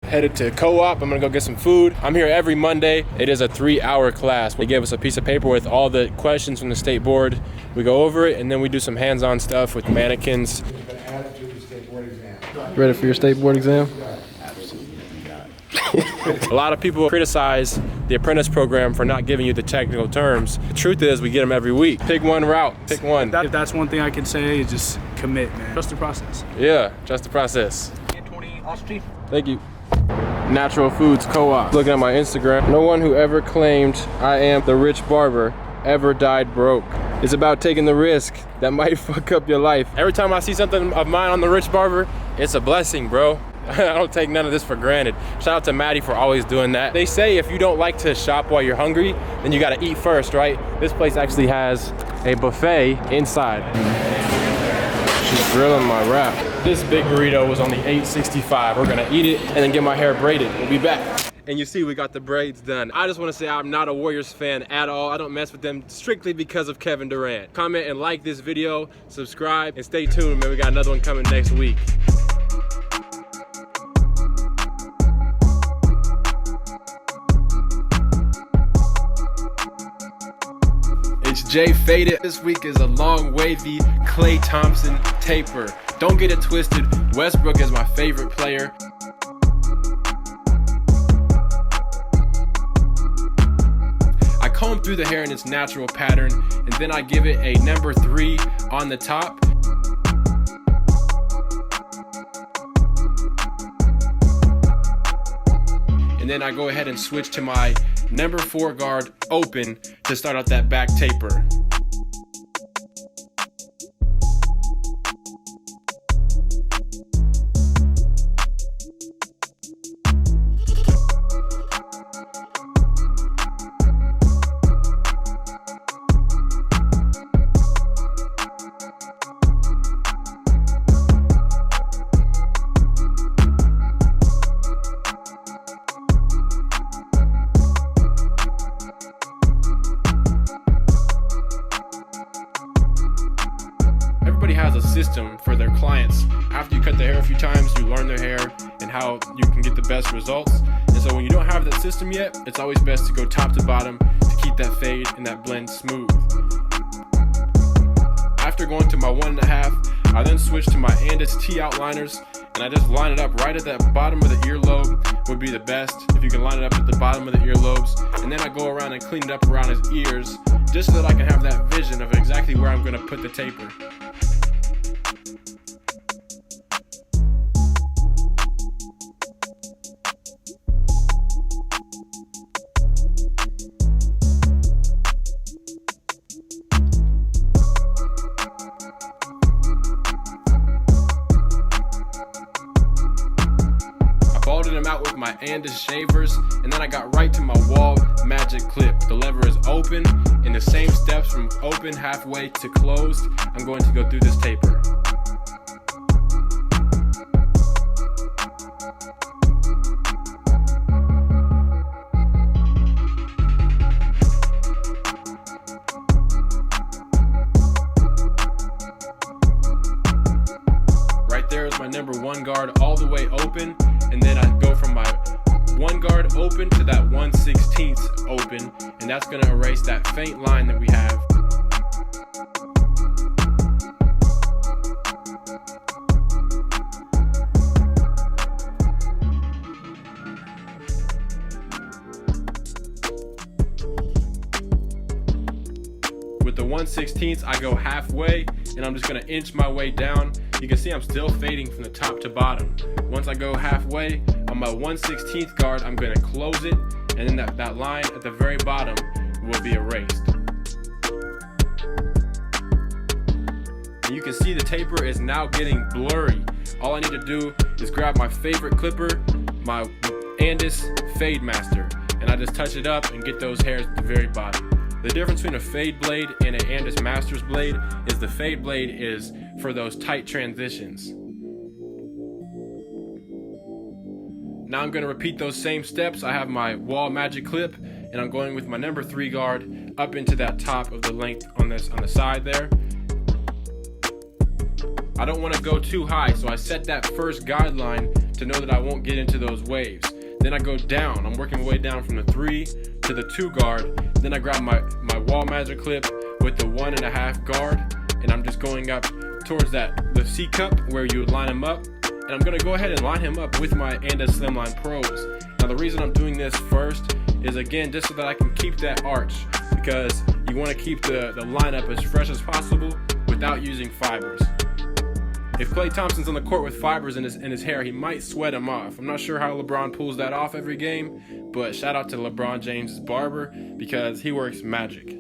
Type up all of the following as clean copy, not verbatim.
headed to co-op. I'm gonna go get some food. I'm here every Monday. It is a 3-hour class. They gave us a piece of paper with all the questions from the state board. We go over it and then we do some hands-on stuff with mannequins. Ready for your state board exam? A lot of people criticize the Apprentice program for not giving you the technical terms. The truth is we get them every week. Pick one route, pick one. If that's one thing I can say, is just commit, man. Trust the process. Yeah, trust the process. 20 Austria. Thank you. Natural Foods Co-op. Looking at my Instagram, no one who ever claimed I am the rich barber ever died broke. It's about taking the risk that might fuck up your life. Every time I see something of mine on the Rich Barber, it's a blessing, bro. I don't take none of this for granted. Shout out to Maddie for always doing that. They say if you don't like to shop while you're hungry, then you gotta eat first, right? This place actually has a buffet inside. She's grilling my wrap. This big burrito was only $8.65. We're gonna eat it and then get my hair braided. We'll be back. And you see we got the braids done. I just wanna say I'm not a Warriors fan at all. I don't mess with them strictly because of Kevin Durant. Comment and like this video, subscribe, and stay tuned, man. We got another one coming next week. It's Jay Faded. This week is a long wavy Klay Thompson taper. Don't get it twisted, Westbrook is my favorite player. I comb through the hair in its natural pattern, and then I give it a number 3 on the top. And then I go ahead and switch to my number 4 guard open to start out that back taper. Everybody has a system for their clients. After you cut their hair a few times, you learn their hair and how you can get the best results. And so when you don't have that system yet, it's always best to go top to bottom to keep that fade and that blend smooth. After going to my 1.5, I then switch to my Apprentice T outliners, and I just line it up right at that bottom of the earlobe would be the best if you can line it up at the bottom of the earlobes. And then I go around and clean it up around his ears just so that I can have that vision of exactly where I'm going to put the taper. Balded him out with my Apprentice shavers, and then I got right to my wall magic clip. The lever is open. In the same steps from open halfway to closed, I'm going to go through this taper. Right there is my number 1 guard all the way open. And then I go from my 1 guard open to that 1/16 open, and that's going to erase that faint line that we have. With the 1/16, I go halfway, and I'm just going to inch my way down. You can see I'm still fading from the top to bottom. Once I go halfway, on my 1/16 guard, I'm going to close it, and then that line at the very bottom will be erased. And you can see the taper is now getting blurry. All I need to do is grab my favorite clipper, my Apprentice Fade Master, and I just touch it up and get those hairs at the very bottom. The difference between a fade blade and an Apprentice Master's blade is the fade blade is for those tight transitions. Now I'm going to repeat those same steps. I have my wall magic clip, and I'm going with my number 3 guard up into that top of the length on the side there. I don't want to go too high, so I set that first guideline to know that I won't get into those waves. Then I go down. I'm working my way down from the 3 to the 2 guard. Then I grab my wall magic clip with the 1.5 guard, and I'm just going up towards the C cup where you would line them up. And I'm gonna go ahead and line him up with my Anda Slimline Pros. Now the reason I'm doing this first is, again, just so that I can keep that arch, because you want to keep the lineup as fresh as possible without using fibers. If Klay Thompson's on the court with fibers in his hair, he might sweat him off. I'm not sure how LeBron pulls that off every game, but shout out to LeBron James' barber, because he works magic.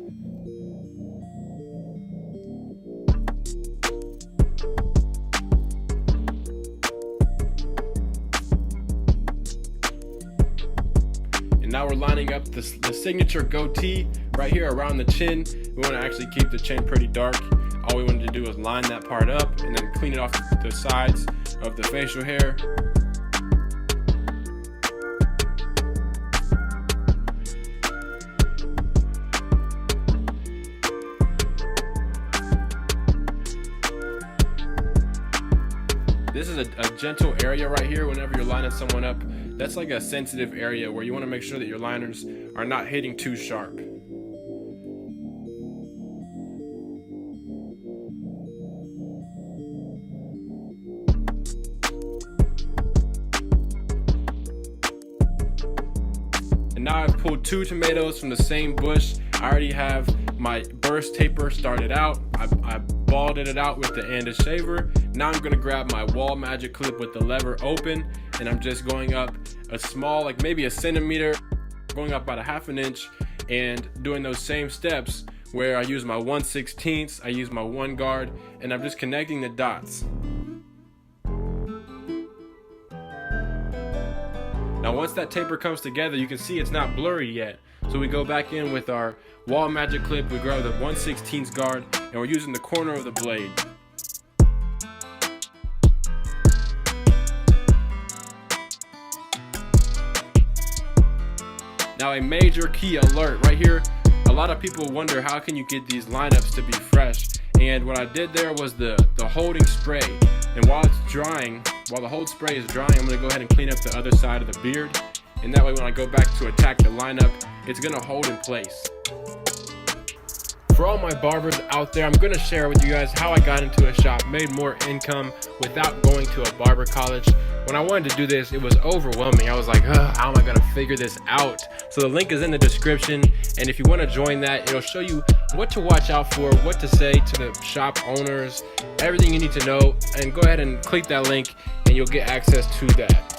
And now we're lining up the signature goatee right here around the chin. We want to actually keep the chin pretty dark. All we wanted to do was line that part up and then clean it off the sides of the facial hair. This is a gentle area right here whenever you're lining someone up. That's like a sensitive area where you want to make sure that your liners are not hitting too sharp. And now I've pulled 2 tomatoes from the same bush. I already have my burst taper started out. I balded it out with the Anda shaver. Now I'm gonna grab my wall magic clip with the lever open, and I'm just going up a small, like maybe a centimeter, going up about a half an inch, and doing those same steps where I use my 1/16, I use my 1 guard, and I'm just connecting the dots. Now once that taper comes together, you can see it's not blurry yet. So we go back in with our wall magic clip, we grab the 1/16 guard, and we're using the corner of the blade. Now a major key alert right here. A lot of people wonder, how can you get these lineups to be fresh? And what I did there was the holding spray. And while it's drying, while the hold spray is drying, I'm gonna go ahead and clean up the other side of the beard. And that way when I go back to attack the lineup, it's gonna hold in place. For all my barbers out there, I'm gonna share with you guys how I got into a shop, made more income without going to a barber college. When I wanted to do this, it was overwhelming. I was like, how am I gonna figure this out? So the link is in the description, and if you wanna join that, it'll show you what to watch out for, what to say to the shop owners, everything you need to know, and go ahead and click that link and you'll get access to that.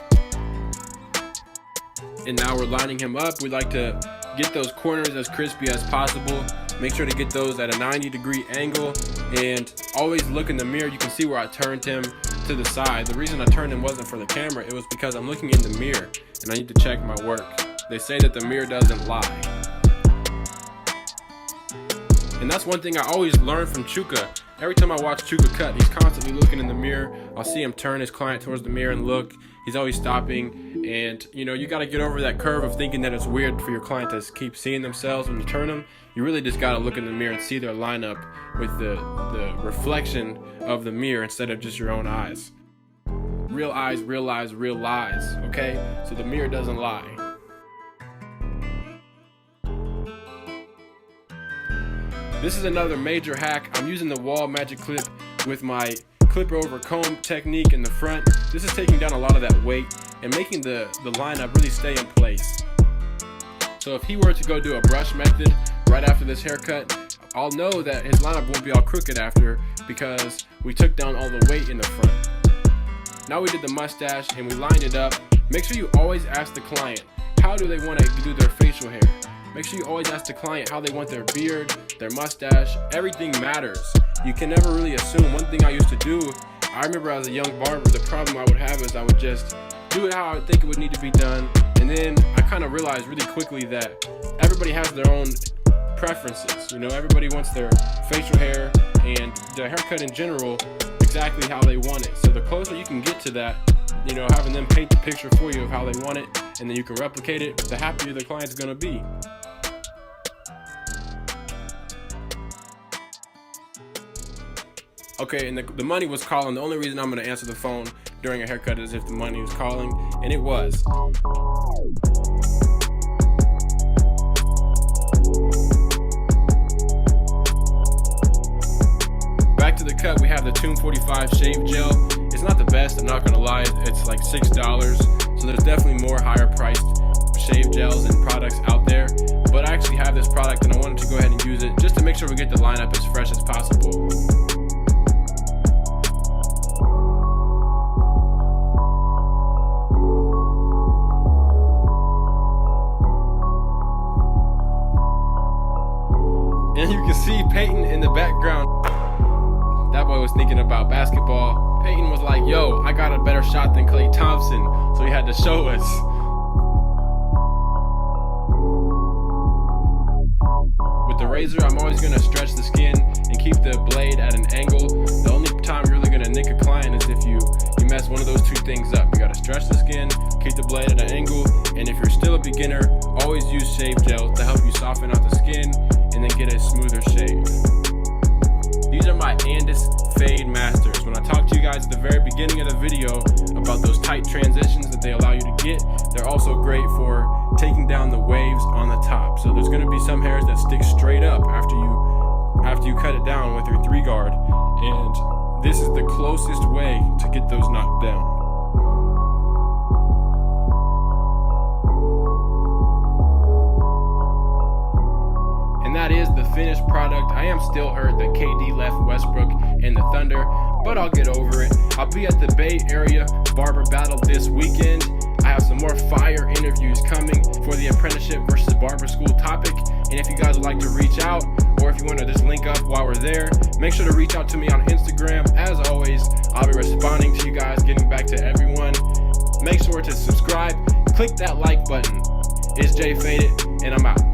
And now we're lining him up. We like to get those corners as crispy as possible. Make sure to get those at a 90-degree angle, and always look in the mirror. You can see where I turned him to the side. The reason I turned him wasn't for the camera, it was because I'm looking in the mirror and I need to check my work. They say that the mirror doesn't lie. And that's one thing I always learn from Chuka. Every time I watch Chuka cut, he's constantly looking in the mirror. I'll see him turn his client towards the mirror and look. He's always stopping, and you got to get over that curve of thinking that it's weird for your client to keep seeing themselves when you turn them. You really just got to look in the mirror and see their lineup with the reflection of the mirror instead of just your own eyes. Real eyes, real eyes, real lies, okay? So the mirror doesn't lie. This is another major hack. I'm using the wall magic clip with my clipper over comb technique in the front. This is taking down a lot of that weight and making the lineup really stay in place. So if he were to go do a brush method right after this haircut, I'll know that his lineup won't be all crooked after, because we took down all the weight in the front. Now we did the mustache and we lined it up. Make sure you always ask the client, how do they want to do their facial hair? Make sure you always ask the client how they want their beard, their mustache. Everything matters. You can never really assume. One thing I used to do, I remember as a young barber, the problem I would have is I would just do it how I would think it would need to be done. And then I kind of realized really quickly that everybody has their own preferences. Everybody wants their facial hair and their haircut in general exactly how they want it. So the closer you can get to that, having them paint the picture for you of how they want it, and then you can replicate it, the happier the client's gonna be. Okay, and the money was calling. The only reason I'm gonna answer the phone during a haircut as if the money was calling, and it was. Back to the cut, we have the Tomb 45 shave gel. It's not the best, I'm not gonna lie, it's like $6, so there's definitely more higher priced shave gels and products out there, but I actually have this product and I wanted to go ahead and use it just to make sure we get the lineup as fresh as possible. And you can see Peyton in the background. That boy was thinking about basketball. Peyton was like, yo, I got a better shot than Klay Thompson, so he had to show us. With the razor, I'm always gonna stretch the skin and keep the blade at an angle. The only time you're really gonna nick a client is if you mess one of those two things up. You gotta stretch the skin, keep the blade at an angle, and if you're still a beginner, always use shave gel to help you soften out the skin and then get a smoother shave. These are my Andis Fade Masters. When I talked to you guys at the very beginning of the video about those tight transitions that they allow you to get, they're also great for taking down the waves on the top. So there's gonna be some hairs that stick straight up after you cut it down with your 3-guard, and this is the closest way to get those knocked down. And that is the finished product. I am still hurt that KD left Westbrook and the Thunder, but I'll get over it. I'll be at the Bay Area Barber Battle this weekend. I have some more fire interviews coming for the apprenticeship versus barber school topic. And if you guys would like to reach out, or if you want to just link up while we're there, make sure to reach out to me on Instagram. As always, I'll be responding to you guys, getting back to everyone. Make sure to subscribe, click that like button. It's Jay Faded, and I'm out.